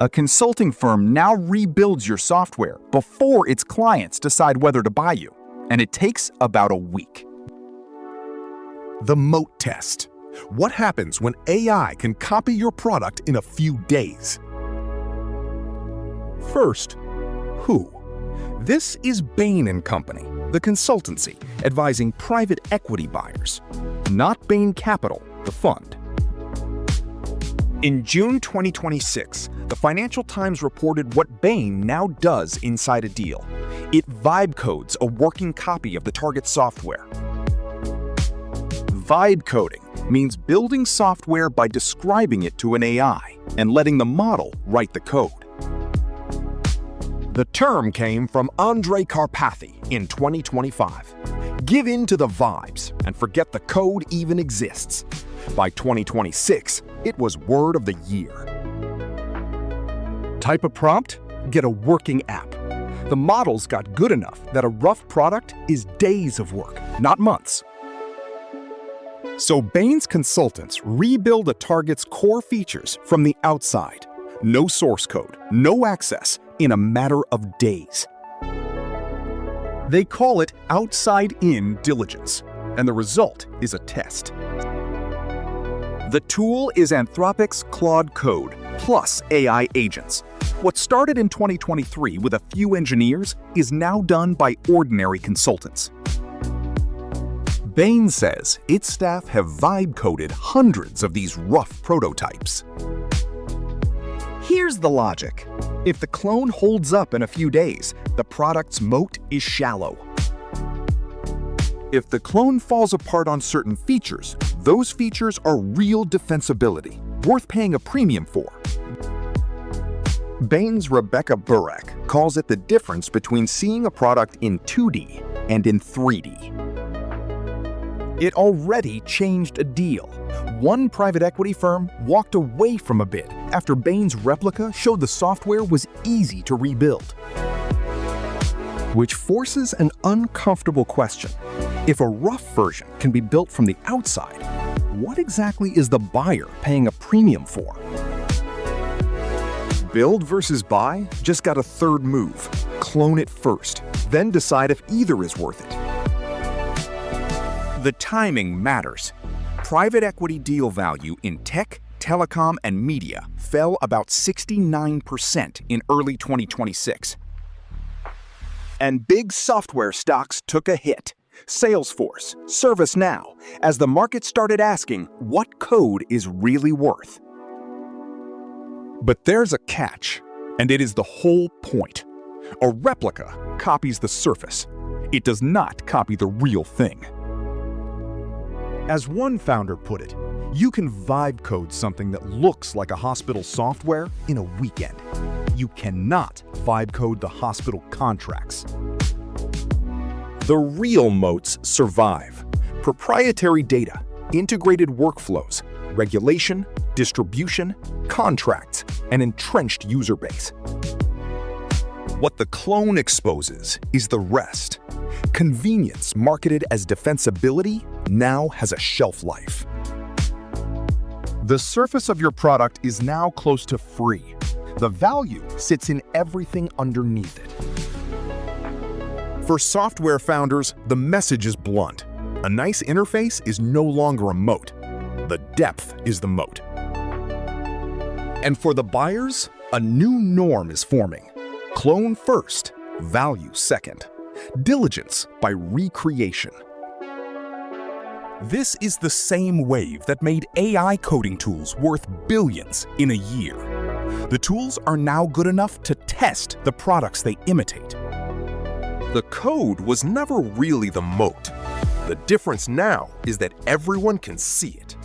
A consulting firm now rebuilds your software before its clients decide whether to buy you, and it takes about a week. The moat test. What happens when AI can copy your product in a few days? First, who? This is Bain Company, the consultancy advising private equity buyers, not Bain Capital, the fund. In June 2026, the Financial Times reported what Bain now does inside a deal. It vibecodes a working copy of the target software. Vibecoding means building software by describing it to an AI and letting the model write the code. The term came from Andrej Karpathy in 2025. Give in to the vibes and forget the code even exists. By 2026, it was word of the year. Type a prompt, get a working app. The models got good enough that a rough product is days of work, not months. So Bain's consultants rebuild a target's core features from the outside. No source code, no access, in a matter of days. They call it outside-in diligence, and the result is a test. The tool is Anthropic's Claude code plus AI agents. What started in 2023 with a few engineers is now done by ordinary consultants. Bain says its staff have vibe-coded hundreds of these rough prototypes. Here's the logic. If the clone holds up in a few days, the product's moat is shallow. If the clone falls apart on certain features, those features are real defensibility, worth paying a premium for. Bain's Rebecca Burek calls it the difference between seeing a product in 2D and in 3D. It already changed a deal. One private equity firm walked away from a bid after Bain's replica showed the software was easy to rebuild. Which forces an uncomfortable question. If a rough version can be built from the outside, what exactly is the buyer paying a premium for? Build versus buy just got a third move. Clone it first, then decide if either is worth it. The timing matters. Private equity deal value in tech, telecom, and media fell about 69% in early 2026. And big software stocks took a hit. Salesforce, ServiceNow, as the market started asking what code is really worth. But there's a catch, and it is the whole point. A replica copies the surface. It does not copy the real thing. As one founder put it, you can vibe code something that looks like a hospital software in a weekend. You cannot vibe code the hospital contracts. The real moats survive. Proprietary data, integrated workflows, regulation, distribution, contracts, and entrenched user base. What the clone exposes is the rest. Convenience marketed as defensibility now has a shelf life. The surface of your product is now close to free. The value sits in everything underneath it. For software founders, the message is blunt. A nice interface is no longer a moat. The depth is the moat. And for the buyers, a new norm is forming. Clone first, value second. Diligence by recreation. This is the same wave that made AI coding tools worth billions in a year. The tools are now good enough to test the products they imitate. The code was never really the moat. The difference now is that everyone can see it.